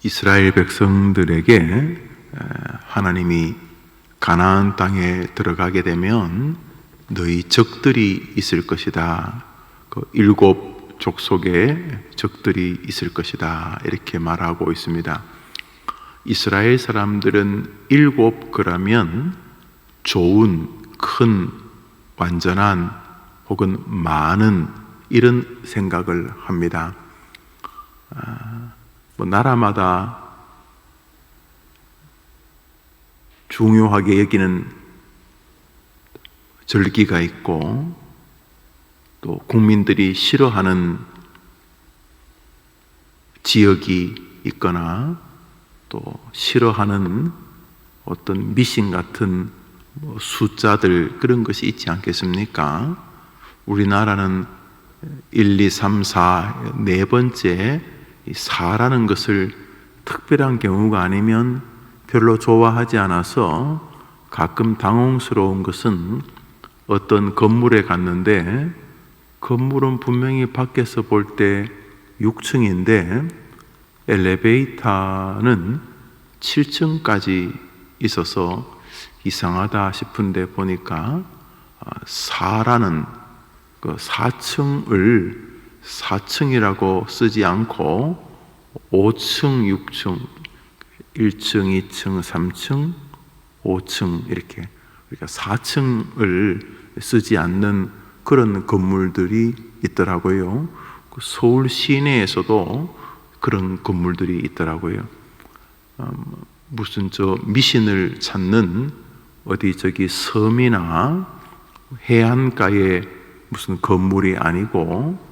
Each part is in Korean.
이스라엘 백성들에게 하나님이 가나안 땅에 들어가게 되면 너희 적들이 있을 것이다. 그 7 족속에 적들이 있을 것이다. 이렇게 말하고 있습니다. 이스라엘 사람들은 7 그러면 좋은, 큰, 완전한 혹은 많은 이런 생각을 합니다. 나라마다 중요하게 여기는 절기가 있고 또 국민들이 싫어하는 지역이 있거나 또 싫어하는 어떤 미신 같은 숫자들, 그런 것이 있지 않겠습니까? 우리나라는 1, 2, 3, 4, 네 번째 4라는 것을 특별한 경우가 아니면 별로 좋아하지 않아서 가끔 당혹스러운 것은 어떤 건물에 갔는데 건물은 분명히 밖에서 볼 때 6층인데 엘리베이터는 7층까지 있어서 이상하다 싶은데 보니까 4라는 그 4층을 4층이라고 쓰지 않고 5층, 6층, 1층, 2층, 3층, 5층 이렇게, 그러니까 4층을 쓰지 않는 그런 건물들이 있더라고요. 서울 시내에서도 그런 건물들이 있더라고요. 무슨 미신을 찾는 어디 섬이나 해안가에 무슨 건물이 아니고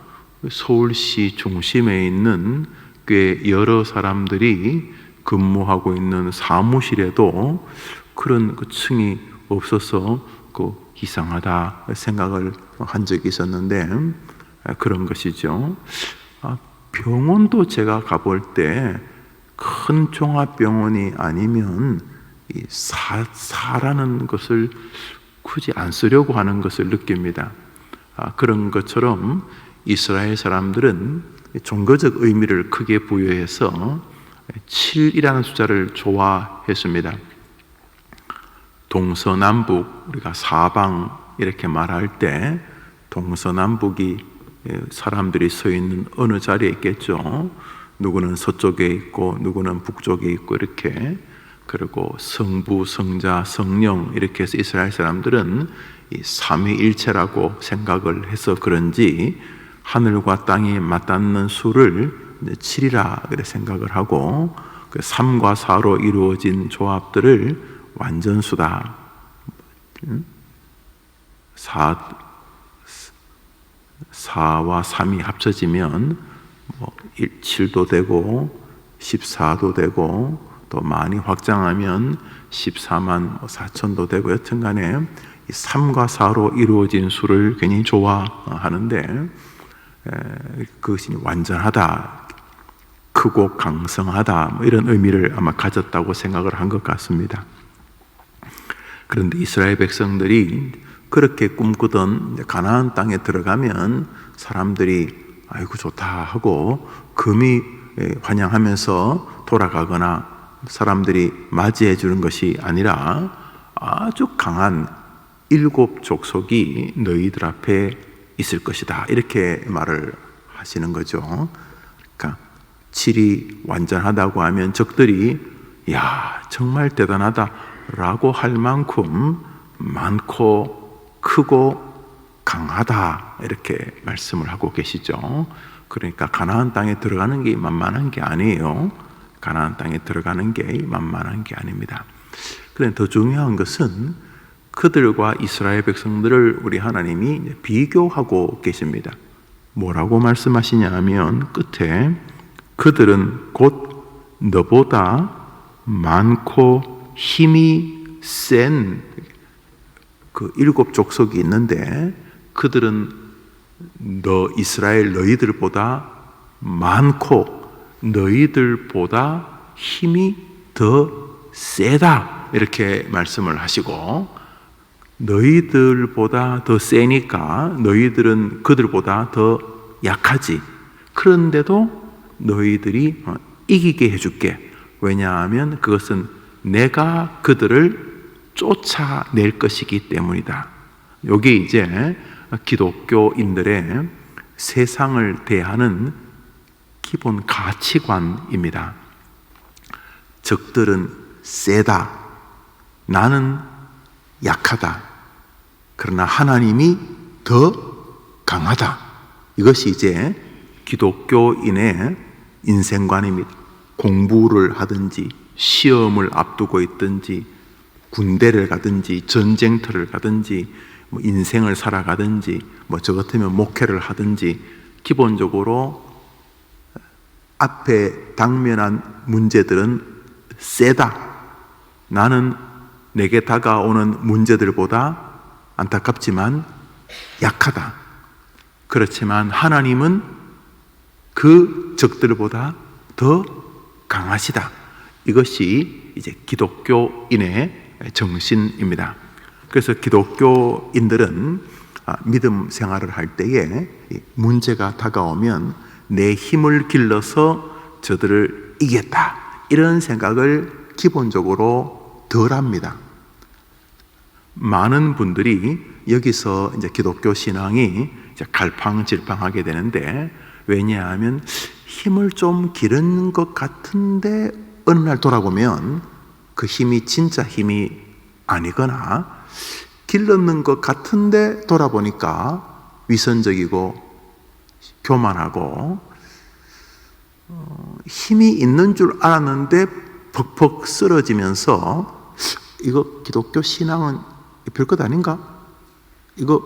서울시 중심에 있는 꽤 여러 사람들이 근무하고 있는 사무실에도 그런 층이 없어서 이상하다 생각을 한 적이 있었는데 그런 것이죠. 병원도 제가 가볼 때 큰 종합병원이 아니면 이 4라는 것을 굳이 안 쓰려고 하는 것을 느낍니다. 그런 것처럼 이스라엘 사람들은 종교적 의미를 크게 부여해서 7이라는 숫자를 좋아했습니다. 동서남북, 우리가 사방 이렇게 말할 때 동서남북이 사람들이 서 있는 어느 자리에 있겠죠. 누구는 서쪽에 있고 누구는 북쪽에 있고 이렇게, 그리고 성부, 성자, 성령 이렇게 해서 이스라엘 사람들은 이 삼위일체라고 생각을 해서 그런지 하늘과 땅이 맞닿는 수를 7이라 생각을 하고 그 3과 4로 이루어진 조합들을 완전수다. 4와 3이 합쳐지면 7도 되고 14도 되고 또 많이 확장하면 14만 4천도 되고, 여튼간에 3과 4로 이루어진 수를 괜히 좋아하는데 그것이 완전하다, 크고 강성하다 이런 의미를 아마 가졌다고 생각을 한 것 같습니다. 그런데 이스라엘 백성들이 그렇게 꿈꾸던 가나안 땅에 들어가면 사람들이 아이고 좋다 하고 금이 환영하면서 돌아가거나 사람들이 맞이해 주는 것이 아니라 아주 강한 7 족속이 너희들 앞에 있을 것이다, 이렇게 말을 하시는 거죠. 그러니까 7이 완전하다고 하면 적들이 야 정말 대단하다 라고 할 만큼 많고 크고 강하다, 이렇게 말씀을 하고 계시죠. 그러니까 가나안 땅에 들어가는 게 만만한 게 아니에요. 가나안 땅에 들어가는 게 만만한 게 아닙니다. 그런데 더 중요한 것은 그들과 이스라엘 백성들을 우리 하나님이 비교하고 계십니다. 뭐라고 말씀하시냐 하면 끝에 그들은 곧 너보다 많고 힘이 센 그 7 족속이 있는데 그들은 이스라엘 너희들보다 많고 너희들보다 힘이 더 세다, 이렇게 말씀을 하시고, 너희들보다 더 세니까 너희들은 그들보다 더 약하지. 그런데도 너희들이 이기게 해줄게. 왜냐하면 그것은 내가 그들을 쫓아낼 것이기 때문이다. 이게 이제 기독교인들의 세상을 대하는 기본 가치관입니다. 적들은 세다. 나는 약하다. 그러나 하나님이 더 강하다. 이것이 이제 기독교인의 인생관입니다. 공부를 하든지 시험을 앞두고 있든지 군대를 가든지 전쟁터를 가든지 인생을 살아가든지 저 같으면 목회를 하든지 기본적으로 앞에 당면한 문제들은 세다. 나는 내게 다가오는 문제들보다 안타깝지만 약하다. 그렇지만 하나님은 그 적들보다 더 강하시다. 이것이 이제 기독교인의 정신입니다. 그래서 기독교인들은 믿음 생활을 할 때에 문제가 다가오면 내 힘을 길러서 저들을 이기겠다. 이런 생각을 기본적으로 덜 합니다. 많은 분들이 여기서 이제 기독교 신앙이 이제 갈팡질팡하게 되는데, 왜냐하면 힘을 좀 기르는 것 같은데 어느 날 돌아보면 그 힘이 진짜 힘이 아니거나 길렀는 것 같은데 돌아보니까 위선적이고 교만하고 힘이 있는 줄 알았는데 퍽퍽 쓰러지면서 이거 기독교 신앙은 별것 아닌가? 이거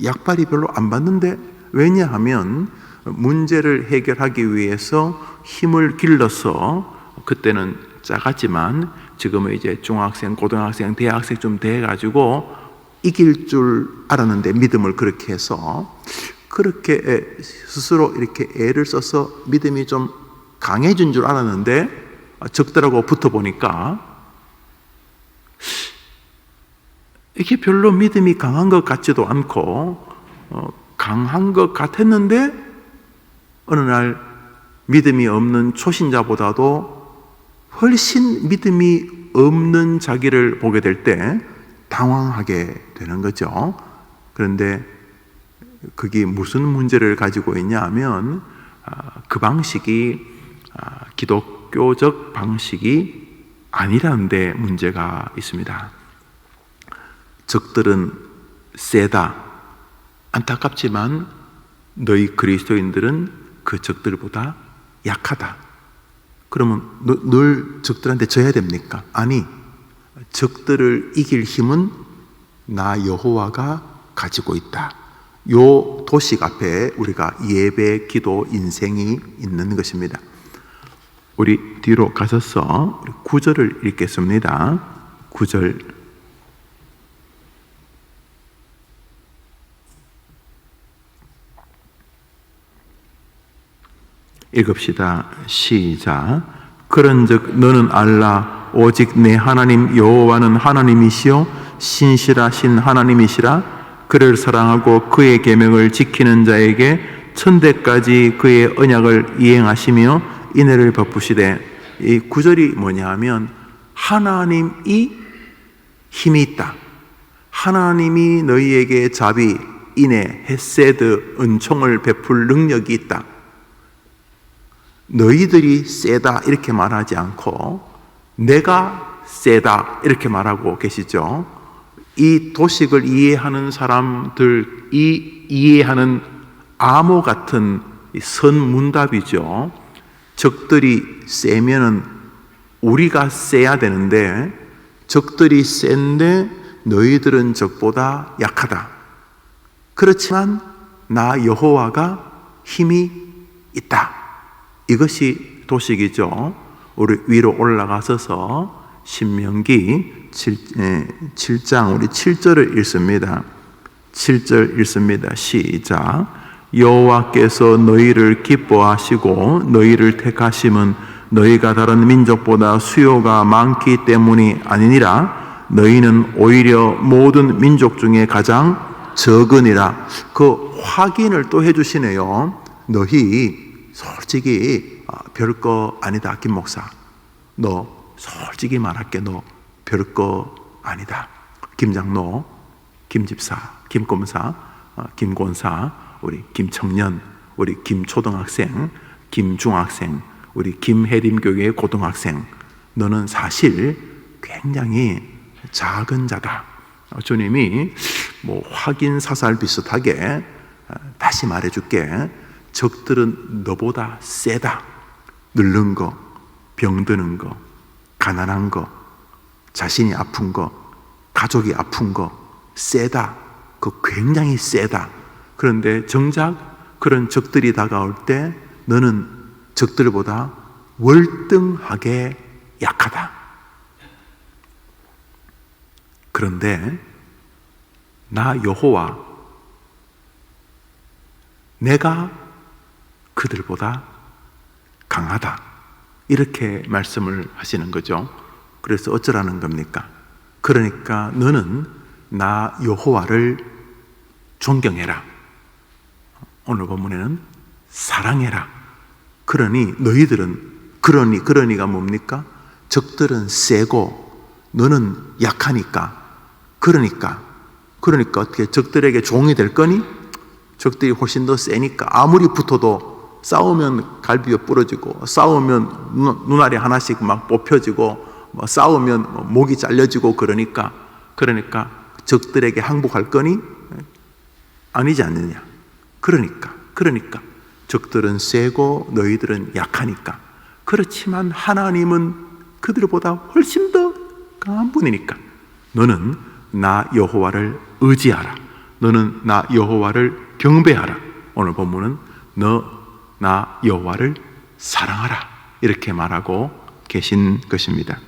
약발이 별로 안 받는데? 왜냐하면 문제를 해결하기 위해서 힘을 길러서, 그때는 작았지만 지금은 이제 중학생, 고등학생, 대학생쯤 돼가지고 이길 줄 알았는데, 믿음을 그렇게 해서 그렇게 스스로 이렇게 애를 써서 믿음이 좀 강해진 줄 알았는데 적들하고 붙어보니까 이게 별로 믿음이 강한 것 같지도 않고 강한 것 같았는데 어느 날 믿음이 없는 초신자보다도 훨씬 믿음이 없는 자기를 보게 될 때 당황하게 되는 거죠. 그런데 그게 무슨 문제를 가지고 있냐 하면 그 방식이 기독교적 방식이 아니라는 데 문제가 있습니다. 적들은 세다. 안타깝지만 너희 그리스도인들은 그 적들보다 약하다. 그러면 늘 적들한테 져야 됩니까? 아니, 적들을 이길 힘은 나 여호와가 가지고 있다. 요 도식 앞에 우리가 예배, 기도, 인생이 있는 것입니다. 우리 뒤로 가셔서 9절을 읽겠습니다. 9절. 읽읍시다. 시작. 그런즉 너는 알라. 오직 내 하나님 여호와는 하나님이시요 신실하신 하나님이시라. 그를 사랑하고 그의 계명을 지키는 자에게 천대까지 그의 언약을 이행하시며 인애를 베푸시되, 이 구절이 뭐냐 하면 하나님이 힘이 있다. 하나님이 너희에게 자비, 인애, 헤세드, 은총을 베풀 능력이 있다. 너희들이 세다 이렇게 말하지 않고 내가 세다 이렇게 말하고 계시죠. 이 도식을 이해하는 사람들이 이해하는 암호 같은 선문답이죠. 적들이 세면은 우리가 세야 되는데 적들이 센데 너희들은 적보다 약하다. 그렇지만 나 여호와가 힘이 있다. 이것이 도식이죠. 우리 위로 올라가서서 신명기 7장 우리 7절을 읽습니다. 7절 읽습니다. 시작. 여호와께서 너희를 기뻐하시고 너희를 택하심은 너희가 다른 민족보다 수요가 많기 때문이 아니니라. 너희는 오히려 모든 민족 중에 가장 적으니라. 그 확인을 또 해주시네요. 너희 솔직히 별거 아니다. 김 목사, 너 솔직히 말할게, 너 별거 아니다. 김 장로, 김 집사, 김 검사, 김 권사, 우리 김 청년, 우리 김 초등학생, 김 중학생, 우리 김 해림교회 고등학생, 너는 사실 굉장히 작은 자다. 주님이 뭐 확인 사살 비슷하게 다시 말해줄게. 적들은 너보다 세다. 늙는 거, 병드는 거, 가난한 거, 자신이 아픈 거, 가족이 아픈 거 세다. 그 굉장히 세다. 그런데 정작 그런 적들이 다가올 때 너는 적들보다 월등하게 약하다. 그런데 나 여호와, 내가 그들보다 강하다. 이렇게 말씀을 하시는 거죠. 그래서 어쩌라는 겁니까? 그러니까 너는 나 여호와를 존경해라. 오늘 본문에는 사랑해라. 그러니 너희들은, 그러니가 뭡니까? 적들은 세고 너는 약하니까. 그러니까 어떻게 적들에게 종이 될 거니? 적들이 훨씬 더 세니까 아무리 붙어도 싸우면 갈비뼈 부러지고, 싸우면 눈알이 하나씩 막 뽑혀지고, 뭐 싸우면 목이 잘려지고, 그러니까 적들에게 항복할 거니? 아니지 않느냐. 그러니까 적들은 세고 너희들은 약하니까. 그렇지만 하나님은 그들보다 훨씬 더 강한 분이니까 너는 나 여호와를 의지하라. 너는 나 여호와를 경배하라. 오늘 본문은 너 나 여호와를 사랑하라. 이렇게 말하고 계신 것입니다.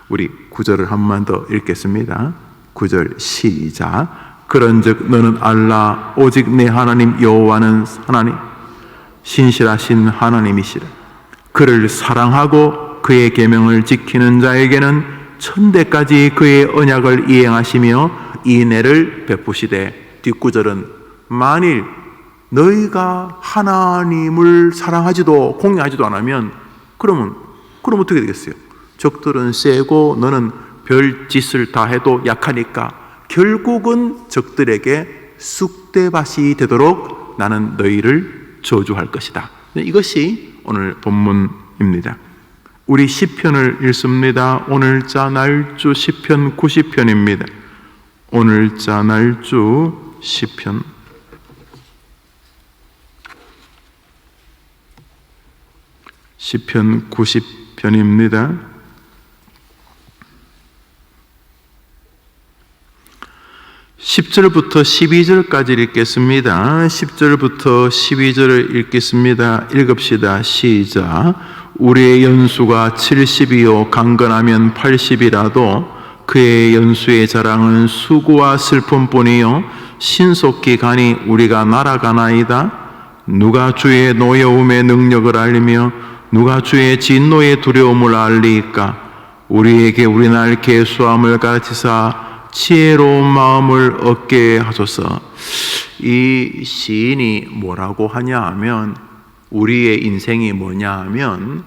우리 9절을 한 번 더 읽겠습니다. 9절 시작. 그런즉 너는 알라. 오직 내 하나님 여호와는 하나님, 신실하신 하나님이시라. 그를 사랑하고 그의 계명을 지키는 자에게는 천대까지 그의 언약을 이행하시며 인애를 베푸시되. 뒷구절은 만일 너희가 하나님을 사랑하지도 공경하지도 않으면 그럼 어떻게 되겠어요? 적들은 세고 너는 별짓을 다 해도 약하니까 결국은 적들에게 쑥대밭이 되도록 나는 너희를 저주할 것이다. 이것이 오늘 본문입니다. 우리 시편을 읽습니다. 오늘자 날주 시편 90편입니다. 오늘자 날주 시편 시편 90편입니다. 10절부터 12절까지 읽겠습니다. 10절부터 12절을 읽겠습니다. 읽읍시다. 시작. 우리의 연수가 70이요 강건하면 80이라도 그의 연수의 자랑은 수고와 슬픔뿐이요 신속히 가니 우리가 날아가나이다. 누가 주의 노여움의 능력을 알리며 누가 주의 진노의 두려움을 알리까? 우리에게 우리 날 계수함을 가르치사 지혜로운 마음을 얻게 하소서. 이 시인이 뭐라고 하냐 하면, 우리의 인생이 뭐냐 하면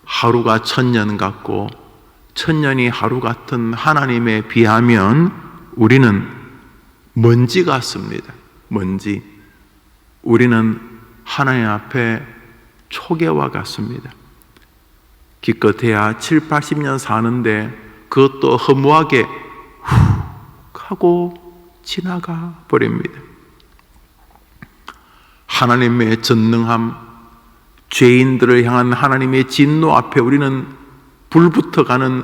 하루가 천년 같고 천년이 하루 같은 하나님에 비하면 우리는 먼지 같습니다. 먼지. 우리는 하나님 앞에 초계와 같습니다. 기껏해야 7, 80년 사는데 그것도 허무하게 훅 하고 지나가 버립니다. 하나님의 전능함, 죄인들을 향한 하나님의 진노 앞에 우리는 불붙어가는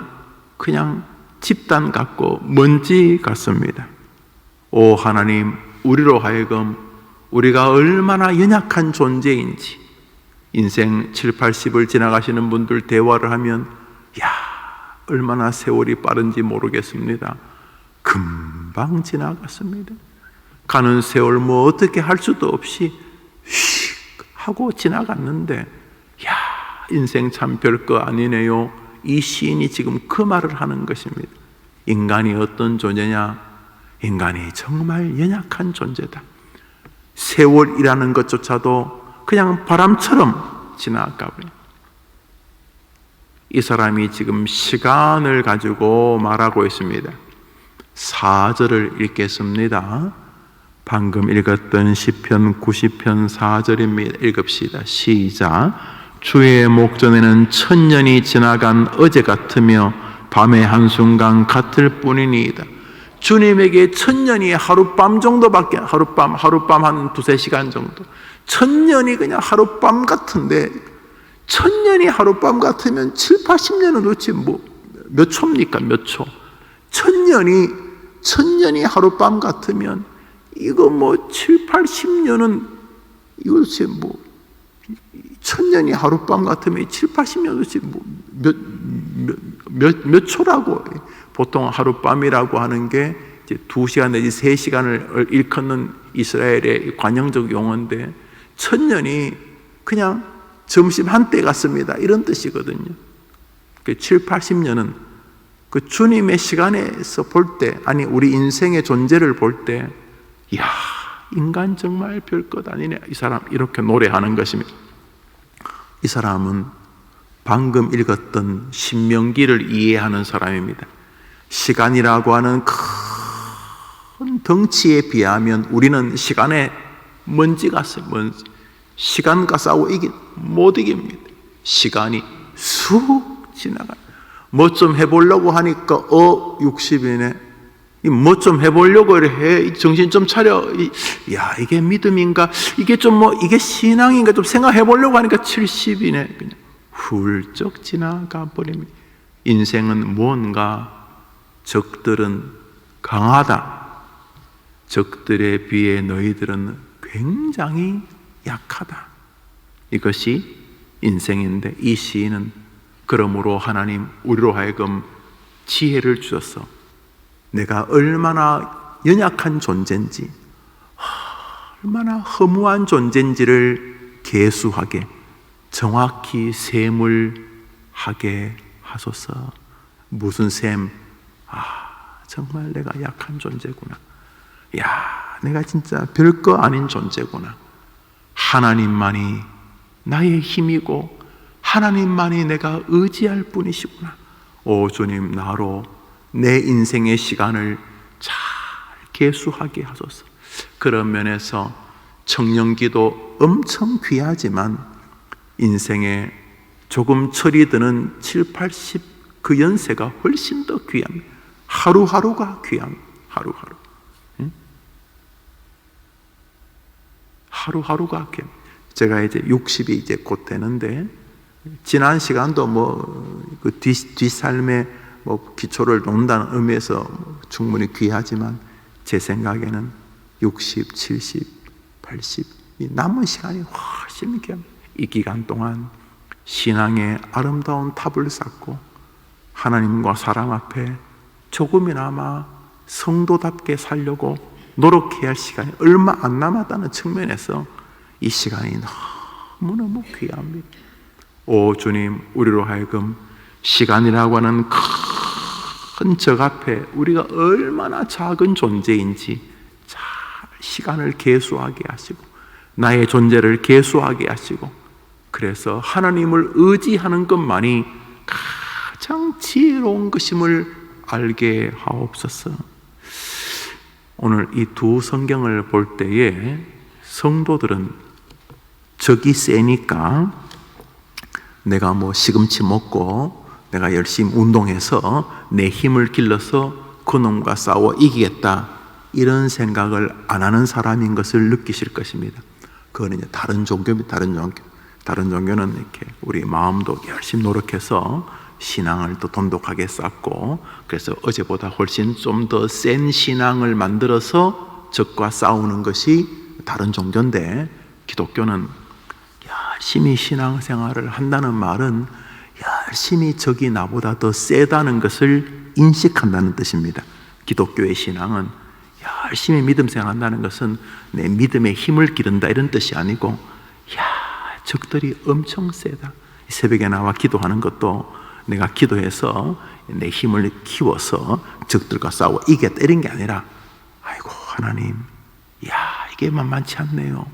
그냥 집단 같고 먼지 같습니다. 오 하나님, 우리로 하여금 우리가 얼마나 연약한 존재인지, 인생 7, 80을 지나가시는 분들 대화를 하면 얼마나 세월이 빠른지 모르겠습니다. 금방 지나갔습니다. 가는 세월 뭐 어떻게 할 수도 없이 휙 하고 지나갔는데 인생 참 별거 아니네요. 이 시인이 지금 그 말을 하는 것입니다. 인간이 어떤 존재냐? 인간이 정말 연약한 존재다. 세월이라는 것조차도 그냥 바람처럼 지나가버려요. 이 사람이 지금 시간을 가지고 말하고 있습니다. 4절을 읽겠습니다. 방금 읽었던 시편 90편 4절입니다. 읽읍시다. 시작. 주의 목전에는 천년이 지나간 어제 같으며 밤의 한순간 같을 뿐이니이다. 주님에게 천년이 하룻밤 정도밖에, 하룻밤 한 두세 시간 정도, 천년이 그냥 하룻밤 같은데, 천년이 하룻밤 같으면 7, 80년은 도대체 몇 초입니까? 몇 초? 천년이 하룻밤 같으면 이거 7, 80년은 이거 도대체 천년이 하룻밤 같으면 7, 80년 도대체 몇 초라고. 보통 하룻밤이라고 하는 게 이제 2시간 내지 3시간을 일컫는 이스라엘의 관용적 용어인데, 천년이 그냥 점심 한때 같습니다, 이런 뜻이거든요. 7, 80년은 그 주님의 시간에서 볼 때, 아니 우리 인생의 존재를 볼 때, 이야, 인간 정말 별것 아니네, 이 사람 이렇게 노래하는 것입니다. 이 사람은 방금 읽었던 신명기를 이해하는 사람입니다. 시간이라고 하는 큰 덩치에 비하면 우리는 시간에 먼지 같아요. 먼지. 시간과 싸워 못 이깁니다. 시간이 쑥 지나가요. 뭐 좀 해보려고 하니까 60이네. 뭐 좀 해보려고 해. 정신 좀 차려. 야, 이게 믿음인가? 이게 좀 이게 신앙인가? 좀 생각해보려고 하니까 70이네. 그냥 훌쩍 지나가 버립니다. 인생은 뭔가 적들은 강하다. 적들에 비해 너희들은 굉장히 약하다. 이것이 인생인데, 이 시인은 그러므로 하나님 우리로 하여금 지혜를 주셔서 내가 얼마나 연약한 존재인지, 얼마나 허무한 존재인지를 계수하게, 정확히 셈을 하소서. 무슨 셈? 정말 내가 약한 존재구나. 야, 내가 진짜 별거 아닌 존재구나. 하나님만이 나의 힘이고 하나님만이 내가 의지할 뿐이시구나. 오 주님, 나로 내 인생의 시간을 잘 계수하게 하소서. 그런 면에서 청년기도 엄청 귀하지만 인생에 조금 철이 드는 7, 80 그 연세가 훨씬 더 귀합니다. 하루하루가 귀합니다. 하루하루. 하루하루가 귀합니다. 제가 이제 60이 이제 곧 되는데, 지난 시간도 그 뒷삶의 기초를 놓는다는 의미에서 충분히 귀하지만, 제 생각에는 60, 70, 80, 이 남은 시간이 훨씬 귀합니다. 이 기간 동안 신앙의 아름다운 탑을 쌓고 하나님과 사람 앞에 조금이나마 성도답게 살려고 노력해야 할 시간이 얼마 안 남았다는 측면에서 이 시간이 너무너무 귀합니다. 오 주님, 우리로 하여금 시간이라고 하는 큰 적 앞에 우리가 얼마나 작은 존재인지 잘 시간을 계수하게 하시고 나의 존재를 계수하게 하시고, 그래서 하나님을 의지하는 것만이 가장 지혜로운 것임을 알게 하옵소서. 오늘 이 두 성경을 볼 때에 성도들은 적이 세니까 내가 시금치 먹고 내가 열심히 운동해서 내 힘을 길러서 그놈과 싸워 이기겠다, 이런 생각을 안 하는 사람인 것을 느끼실 것입니다. 그거는 이제 다른 종교입니다. 다른 종교는 이렇게 우리 마음도 열심히 노력해서 신앙을 또 돈독하게 쌓고, 그래서 어제보다 훨씬 좀 더 센 신앙을 만들어서 적과 싸우는 것이 다른 종교인데, 기독교는 열심히 신앙생활을 한다는 말은 열심히 적이 나보다 더 세다는 것을 인식한다는 뜻입니다. 기독교의 신앙은 열심히 믿음 생활한다는 것은 내 믿음의 힘을 기른다, 이런 뜻이 아니고, 적들이 엄청 세다. 새벽에 나와 기도하는 것도 내가 기도해서 내 힘을 키워서 적들과 싸워 이겼다, 이런 게 아니라, 아이고 하나님, 이게 만만치 않네요.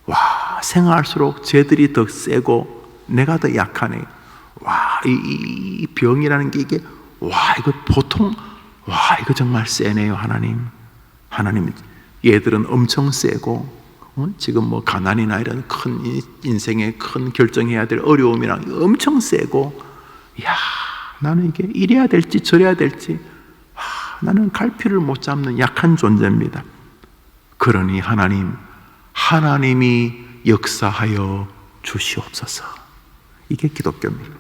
와, 생활할수록 쟤들이 더 세고 내가 더 약하네. 와, 이 병이라는 게 이게, 이거 보통, 이거 정말 세네요, 하나님. 하나님, 얘들은 엄청 세고, 지금 뭐 가난이나 이런 큰 인생에 큰 결정해야 될 어려움이랑 엄청 세고, 나는 이게 이래야 될지 저래야 될지, 나는 갈피를 못 잡는 약한 존재입니다. 그러니 하나님이 역사하여 주시옵소서. 이게 기독교입니다.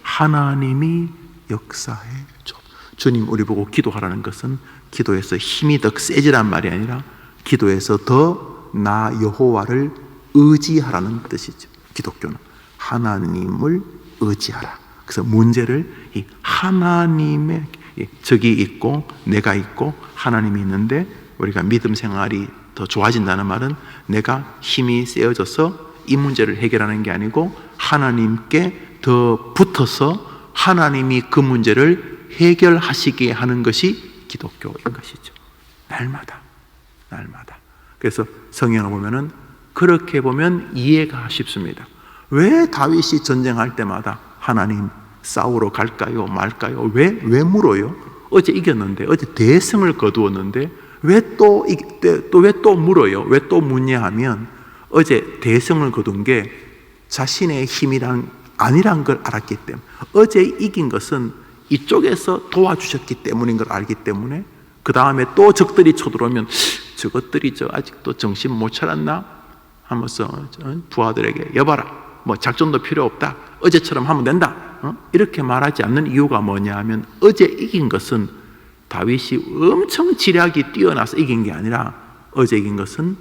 하나님이 역사해 줘. 주님 우리 보고 기도하라는 것은 기도에서 힘이 더 세지란 말이 아니라 기도에서 더 나 여호와를 의지하라는 뜻이죠. 기독교는 하나님을 의지하라. 그래서 문제를 이 하나님의, 적이 있고 내가 있고 하나님이 있는데, 우리가 믿음 생활이 더 좋아진다는 말은 내가 힘이 세어져서 이 문제를 해결하는 게 아니고 하나님께 더 붙어서 하나님이 그 문제를 해결하시게 하는 것이 기독교인 것이죠. 날마다. 그래서 성경을 보면은 그렇게 보면 이해가 쉽습니다. 왜 다윗이 전쟁할 때마다 하나님 싸우러 갈까요 말까요? 왜 물어요? 어제 이겼는데, 어제 대승을 거두었는데 왜 또 물어요? 왜 또 묻냐 하면, 어제 대승을 거둔 게 자신의 힘이란 아니란 걸 알았기 때문에, 어제 이긴 것은 이쪽에서 도와주셨기 때문인 걸 알기 때문에, 그 다음에 또 적들이 쳐들어오면 저것들이 아직도 정신 못 차렸나 하면서 부하들에게 여봐라, 뭐 작전도 필요 없다, 어제처럼 하면 된다, 이렇게 말하지 않는 이유가 뭐냐 하면, 어제 이긴 것은 다윗이 엄청 지략이 뛰어나서 이긴 게 아니라 어제 이긴 것은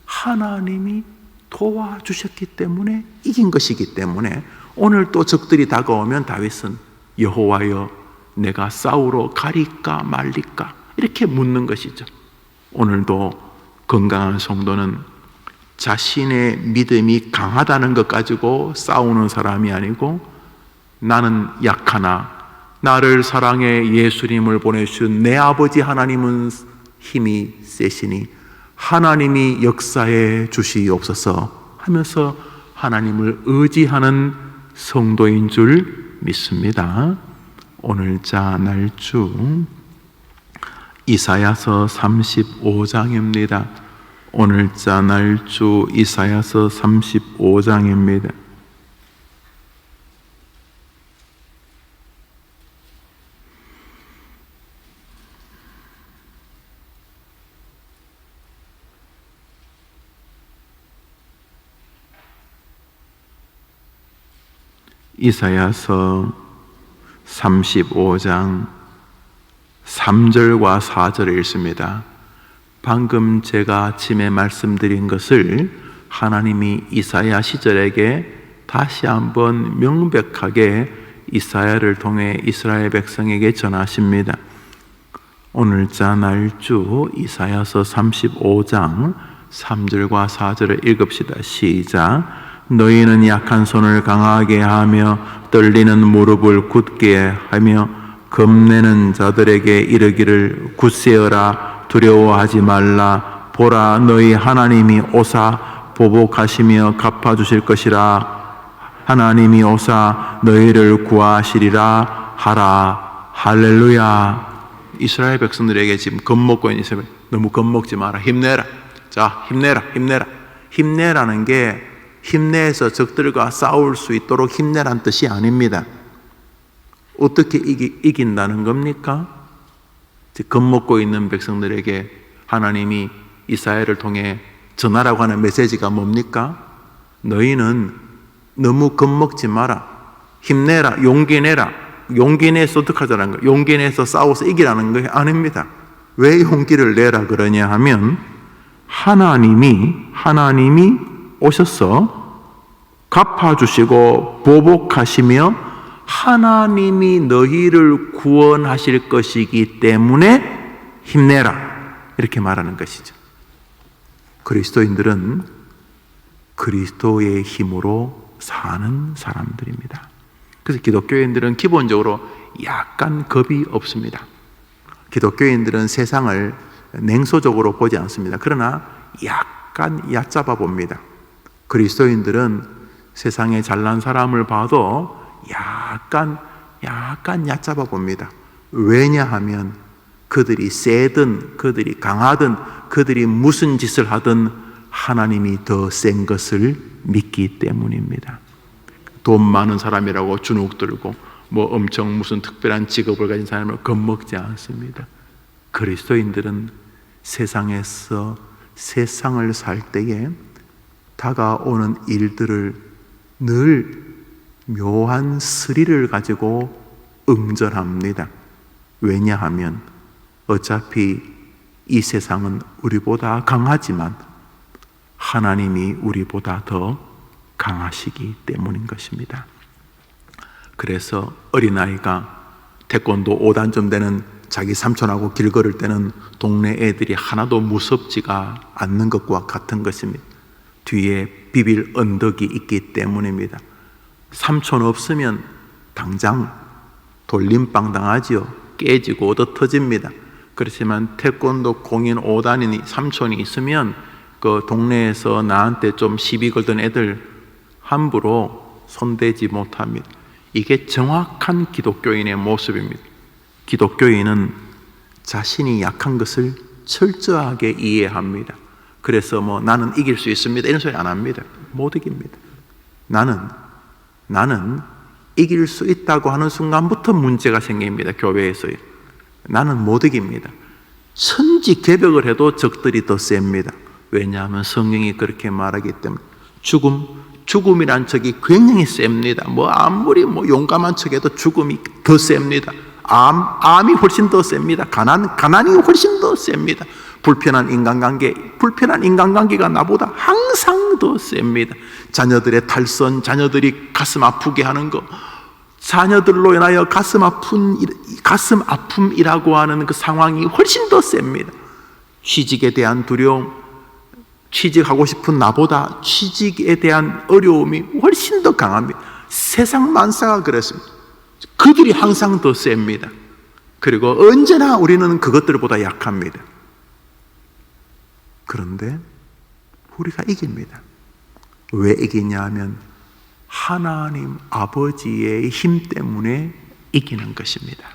하나님이 도와주셨기 때문에 이긴 것이기 때문에, 오늘 또 적들이 다가오면 다윗은 여호와여 내가 싸우러 가리까 말리까 이렇게 묻는 것이죠. 오늘도 건강한 성도는 자신의 믿음이 강하다는 것 가지고 싸우는 사람이 아니고, 나는 약하나 나를 사랑해 예수님을 보내주신 내 아버지 하나님은 힘이 세시니 하나님이 역사해 주시옵소서 하면서 하나님을 의지하는 성도인 줄 믿습니다. 오늘자 날주 이사야서 35장입니다. 오늘자 날주 이사야서 35장입니다. 이사야서 35장 3절과 4절을 읽습니다. 방금 제가 아침에 말씀드린 것을 하나님이 이사야 시절에게 다시 한번 명백하게 이사야를 통해 이스라엘 백성에게 전하십니다. 오늘자 날주 이사야서 35장 3절과 4절을 읽읍시다. 시작. 너희는 약한 손을 강하게 하며 떨리는 무릎을 굳게 하며 겁내는 자들에게 이르기를 굳세어라, 두려워하지 말라. 보라, 너희 하나님이 오사 보복하시며 갚아주실 것이라. 하나님이 오사 너희를 구하시리라 하라. 할렐루야. 이스라엘 백성들에게 지금 겁먹고 있는 이스라엘, 너무 겁먹지 마라. 힘내라. 자, 힘내라. 힘내라는 게 힘내서 적들과 싸울 수 있도록 힘내란 뜻이 아닙니다. 어떻게 이긴다는 겁니까? 겁먹고 있는 백성들에게 하나님이 이사야를 통해 전하라고 하는 메시지가 뭡니까? 너희는 너무 겁먹지 마라. 힘내라. 용기 내라. 용기 내서 어떡하자는 거예요? 용기 내서 싸워서 이기라는 거 아닙니다. 왜 용기를 내라 그러냐 하면, 하나님이 오셔서 갚아주시고 보복하시며 하나님이 너희를 구원하실 것이기 때문에 힘내라, 이렇게 말하는 것이죠. 그리스도인들은 그리스도의 힘으로 사는 사람들입니다. 그래서 기독교인들은 기본적으로 약간 겁이 없습니다. 기독교인들은 세상을 냉소적으로 보지 않습니다. 그러나 약간 얕잡아 봅니다. 그리스도인들은 세상에 잘난 사람을 봐도 약간 얕잡아 봅니다. 왜냐하면 그들이 세든 그들이 강하든 그들이 무슨 짓을 하든 하나님이 더 센 것을 믿기 때문입니다. 돈 많은 사람이라고 주눅 들고 뭐 엄청 무슨 특별한 직업을 가진 사람을 겁먹지 않습니다. 그리스도인들은 세상에서 세상을 살 때에 다가오는 일들을 늘 묘한 스릴을 가지고 응절합니다. 왜냐하면 어차피 이 세상은 우리보다 강하지만 하나님이 우리보다 더 강하시기 때문인 것입니다. 그래서 어린아이가 태권도 5단점 되는 자기 삼촌하고 길 걸을 때는 동네 애들이 하나도 무섭지가 않는 것과 같은 것입니다. 뒤에 비빌 언덕이 있기 때문입니다. 삼촌 없으면 당장 돌림방 당하지요. 깨지고 얻어 터집니다. 그렇지만 태권도 공인 5단이 삼촌이 있으면 그 동네에서 나한테 좀 시비 걸던 애들 함부로 손대지 못합니다. 이게 정확한 기독교인의 모습입니다. 기독교인은 자신이 약한 것을 철저하게 이해합니다. 그래서 뭐 나는 이길 수 있습니다 이런 소리 안 합니다. 못 이깁니다. 나는 이길 수 있다고 하는 순간부터 문제가 생깁니다. 교회에서요. 나는 못 이깁니다. 천지개벽을 해도 적들이 더 셉니다. 왜냐하면 성경이 그렇게 말하기 때문에. 죽음이란 적이 굉장히 셉니다. 뭐 아무리 용감한 척해도 죽음이 더 셉니다. 암이 훨씬 더 셉니다. 가난이 훨씬 더 셉니다. 불편한 인간관계가 나보다 항상 더 셉니다. 자녀들의 탈선, 자녀들이 가슴 아프게 하는 거, 자녀들로 인하여 가슴 아픔이라고 하는 그 상황이 훨씬 더 셉니다. 취직에 대한 두려움, 취직하고 싶은 나보다 취직에 대한 어려움이 훨씬 더 강합니다. 세상 만사가 그렇습니다. 그들이 항상 더 셉니다. 그리고 언제나 우리는 그것들보다 약합니다. 그런데 우리가 이깁니다. 왜 이기냐 하면 하나님 아버지의 힘 때문에 이기는 것입니다.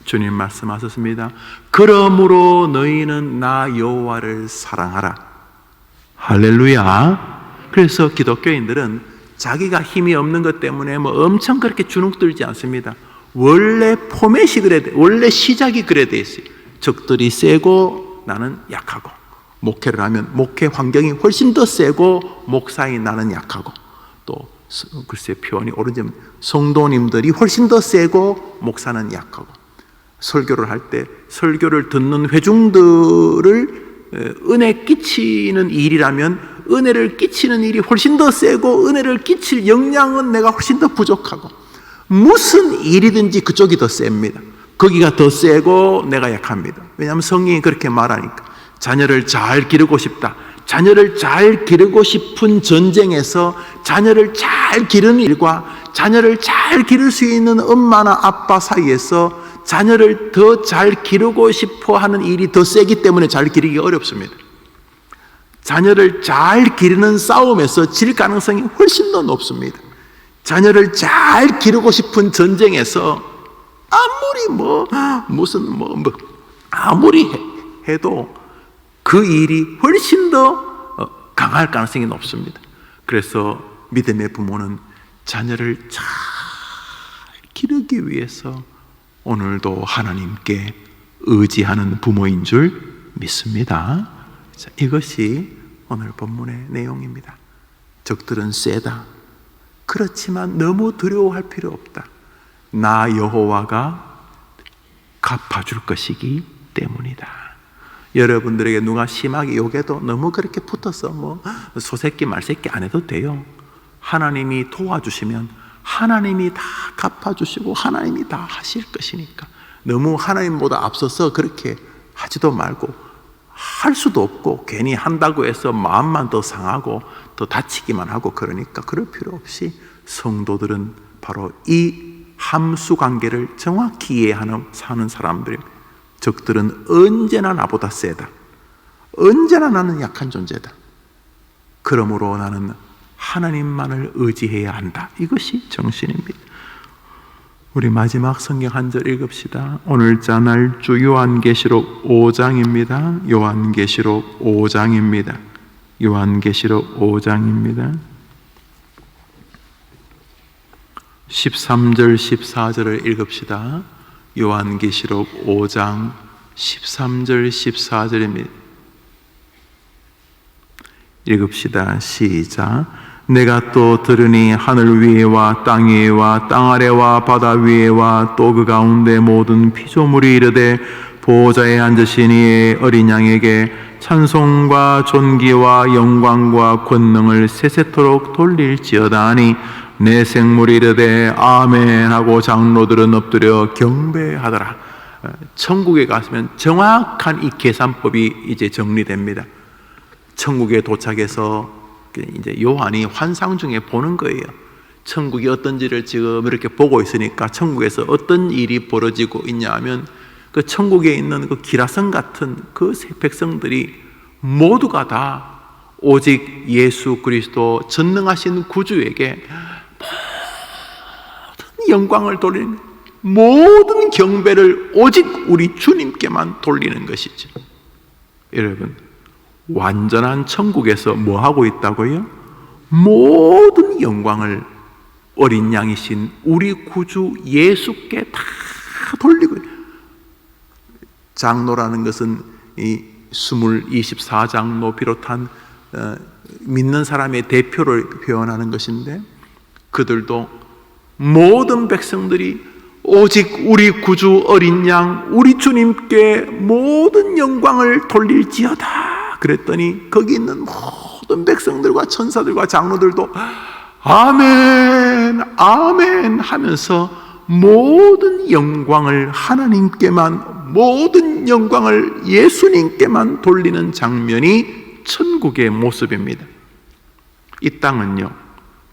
주님 말씀하셨습니다. 그러므로 너희는 나 여호와를 사랑하라. 할렐루야. 그래서 기독교인들은 자기가 힘이 없는 것 때문에 뭐 엄청 그렇게 주눅들지 않습니다. 원래 포맷이 그래 돼. 원래 시작이 그래 돼 있어요. 적들이 세고 나는 약하고, 목회를 하면 목회 환경이 훨씬 더 세고 목사인 나는 약하고, 또 글쎄 표현이 옳은지 성도님들이 훨씬 더 세고 목사는 약하고, 설교를 할 때 설교를 듣는 회중들을 은혜 끼치는 일이라면 은혜를 끼치는 일이 훨씬 더 세고 은혜를 끼칠 역량은 내가 훨씬 더 부족하고, 무슨 일이든지 그쪽이 더 셉니다. 거기가 더 세고 내가 약합니다. 왜냐하면 성경이 그렇게 말하니까. 자녀를 잘 기르고 싶다. 자녀를 잘 기르고 싶은 전쟁에서 자녀를 잘 기르는 일과 자녀를 잘 기를 수 있는 엄마나 아빠 사이에서 자녀를 더 잘 기르고 싶어 하는 일이 더 세기 때문에 잘 기르기가 어렵습니다. 자녀를 잘 기르는 싸움에서 질 가능성이 훨씬 더 높습니다. 자녀를 잘 기르고 싶은 전쟁에서 아무리 해도 그 일이 훨씬 더 강할 가능성이 높습니다. 그래서 믿음의 부모는 자녀를 잘 기르기 위해서 오늘도 하나님께 의지하는 부모인 줄 믿습니다. 자, 이것이 오늘 본문의 내용입니다. 적들은 세다. 그렇지만 너무 두려워할 필요 없다. 나 여호와가 갚아줄 것이기 때문이다. 여러분들에게 누가 심하게 욕해도 너무 그렇게 붙어서 소새끼 말새끼 안 해도 돼요. 하나님이 도와주시면 하나님이 다 갚아주시고 하나님이 다 하실 것이니까 너무 하나님보다 앞서서 그렇게 하지도 말고, 할 수도 없고 괜히 한다고 해서 마음만 더 상하고 더 다치기만 하고, 그러니까 그럴 필요 없이 성도들은 바로 이 함수 관계를 정확히 이해하는 사는 사람들입니다. 적들은 언제나 나보다 세다. 언제나 나는 약한 존재다. 그러므로 나는 하나님만을 의지해야 한다. 이것이 정신입니다. 우리 마지막 성경 한 절 읽읍시다. 오늘 자날 주 요한계시록 5장입니다. 요한계시록 5장입니다. 요한계시록 5장입니다. 13절 14절을 읽읍시다. 요한계시록 5장 13절 14절입니다. 읽읍시다. 시작. 내가 또 들으니 하늘 위에와 땅 위에와 땅 아래와 바다 위에와 또 그 가운데 모든 피조물이 이르되 보호자에 앉으신 이의 어린 양에게 찬송과 존귀와 영광과 권능을 세세토록 돌릴지어다 하니 내 생물이 이르되 아멘 하고 장로들은 엎드려 경배하더라. 천국에 갔으면 정확한 이 계산법이 이제 정리됩니다. 천국에 도착해서 이제 요한이 환상 중에 보는 거예요. 천국이 어떤지를 지금 이렇게 보고 있으니까 천국에서 어떤 일이 벌어지고 있냐 하면 그 천국에 있는 그 기라성 같은 그 백성들이 모두가 다 오직 예수 그리스도 전능하신 구주에게 모든 영광을 돌리는, 모든 경배를 오직 우리 주님께만 돌리는 것이죠. 여러분, 완전한 천국에서 뭐 하고 있다고요? 모든 영광을 어린 양이신 우리 구주 예수께 다 돌리고, 장로라는 것은 이 24장로 비롯한 믿는 사람의 대표를 표현하는 것인데, 그들도 모든 백성들이 오직 우리 구주 어린 양 우리 주님께 모든 영광을 돌릴지어다 그랬더니 거기 있는 모든 백성들과 천사들과 장로들도 아멘 아멘 하면서 모든 영광을 하나님께만, 모든 영광을 예수님께만 돌리는 장면이 천국의 모습입니다. 이 땅은요,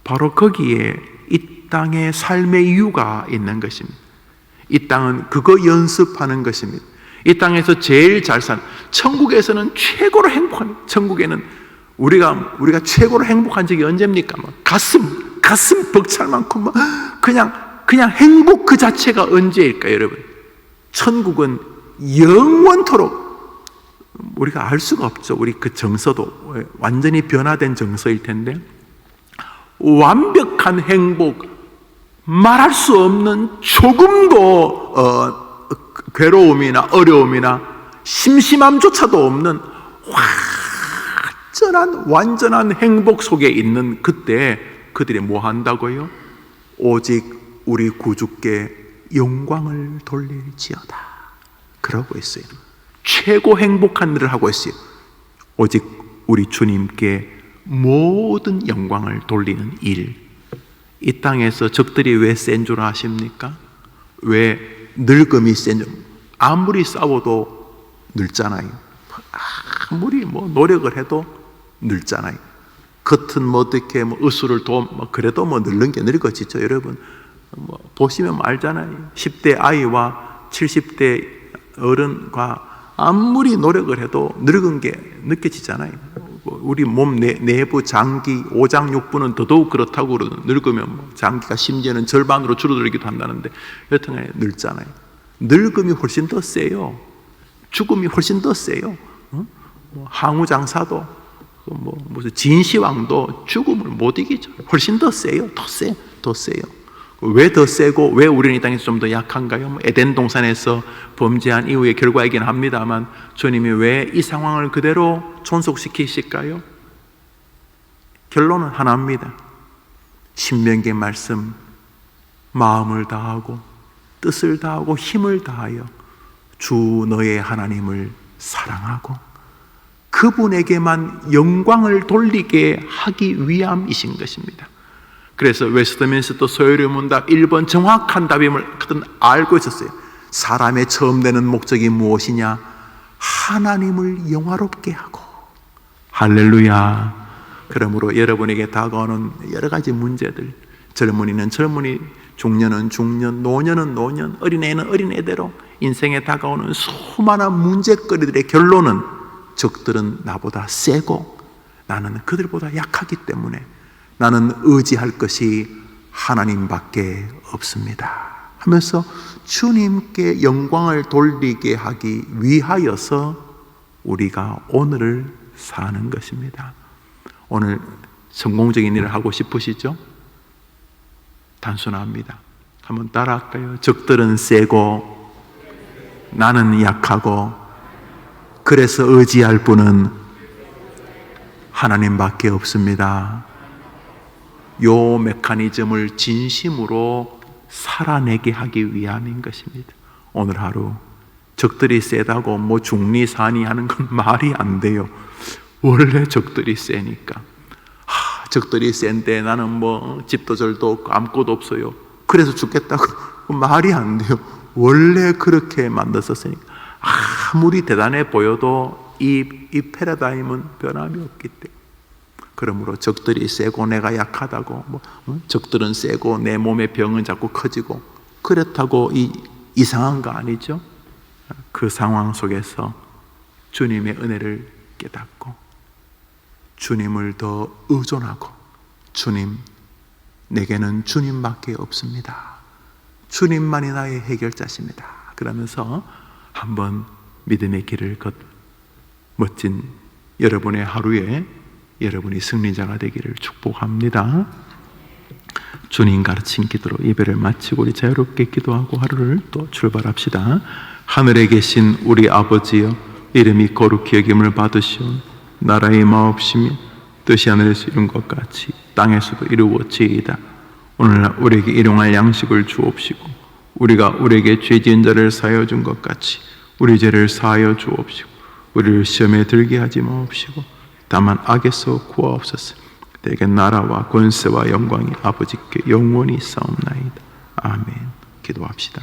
바로 거기에 이 땅의 삶의 이유가 있는 것입니다. 이 땅은 그거 연습하는 것입니다. 이 땅에서 제일 잘 사는, 천국에서는 최고로 행복한, 천국에는 우리가 최고로 행복한 적이 언제입니까? 가슴 벅찰 만큼 그냥 행복 그 자체가 언제일까요, 여러분? 천국은 영원토록 우리가 알 수가 없죠. 우리 그 정서도 완전히 변화된 정서일 텐데, 완벽한 행복, 말할 수 없는 조금도 괴로움이나 어려움이나 심심함조차도 없는 완전한 행복 속에 있는 그때 그들이 뭐 한다고요? 오직 우리 구주께 영광을 돌릴지어다 그러고 있어요. 최고 행복한 일을 하고 있어요. 오직 우리 주님께 모든 영광을 돌리는 일. 이 땅에서 적들이 왜 센 줄 아십니까? 왜 늙음이 센 줄? 아무리 싸워도 늙잖아요. 아무리 노력을 해도 늙잖아요. 겉은 어떻게 의술을 그래도 늙는 게 늙어지죠. 여러분 보시면 알잖아요. 10대 아이와 70대 어른과 아무리 노력을 해도 늙은 게 느껴지잖아요. 우리 몸 내부 장기, 오장육부는 더더욱 그렇다고 그러는, 늙으면 장기가 심지어는 절반으로 줄어들기도 한다는데 여튼간에 늙잖아요. 늙음이 훨씬 더 세요. 죽음이 훨씬 더 세요. 항우장사도 무슨 진시황도 죽음을 못 이기죠. 훨씬 더 세요. 더 세요. 왜 더 세고 왜 우리는 이 땅에서 좀 더 약한가요? 에덴 동산에서 범죄한 이후의 결과이긴 합니다만 주님이 왜 이 상황을 그대로 존속시키실까요? 결론은 하나입니다. 신명기의 말씀, 마음을 다하고 뜻을 다하고 힘을 다하여 주 너의 하나님을 사랑하고 그분에게만 영광을 돌리게 하기 위함이신 것입니다. 그래서 웨스트민스터 소요리 문답 1번 정확한 답임을 그들은 알고 있었어요. 사람의 처음 되는 목적이 무엇이냐? 하나님을 영화롭게 하고. 할렐루야. 그러므로 여러분에게 다가오는 여러 가지 문제들, 젊은이는 젊은이, 중년은 중년, 노년은 노년, 어린애는 어린애대로 인생에 다가오는 수많은 문제거리들의 결론은 적들은 나보다 세고 나는 그들보다 약하기 때문에 나는 의지할 것이 하나님밖에 없습니다 하면서 주님께 영광을 돌리게 하기 위하여서 우리가 오늘을 사는 것입니다. 오늘 성공적인 일을 하고 싶으시죠? 단순합니다. 한번 따라할까요? 적들은 세고 나는 약하고 그래서 의지할 분은 하나님밖에 없습니다. 요 메커니즘을 진심으로 살아내게 하기 위함인 것입니다. 오늘 하루 적들이 세다고 뭐 중리사니 하는 건 말이 안 돼요. 원래 적들이 세니까. 적들이 센데 나는 뭐 집도 절도 없고 아무것도 없어요. 그래서 죽겠다고 말이 안 돼요. 원래 그렇게 만들었으니까. 아무리 대단해 보여도 이 패러다임은 변함이 없기 때문에. 그러므로 적들이 세고 내가 약하다고 적들은 세고 내 몸의 병은 자꾸 커지고 그렇다고 이상한 거 아니죠? 그 상황 속에서 주님의 은혜를 깨닫고 주님을 더 의존하고 주님, 내게는 주님밖에 없습니다. 주님만이 나의 해결자십니다. 그러면서 한번 믿음의 길을 멋진 여러분의 하루에 여러분이 승리자가 되기를 축복합니다. 주님 가르친 기도로 예배를 마치고 우리 자유롭게 기도하고 하루를 또 출발합시다. 하늘에 계신 우리 아버지여, 이름이 거룩히 여김을 받으시오. 나라의 마옵시며 뜻이 하늘에서 이룬 것 같이 땅에서도 이루어지이다. 오늘날 우리에게 일용할 양식을 주옵시고 우리가 우리에게 죄 지은 자를 사하여 준 것 같이 우리 죄를 사하여 주옵시고 우리를 시험에 들게 하지 마옵시고 다만 악에서 구하옵소서. 내게 나라와 권세와 영광이 아버지께 영원히 있사옵나이다. 아멘. 기도합시다.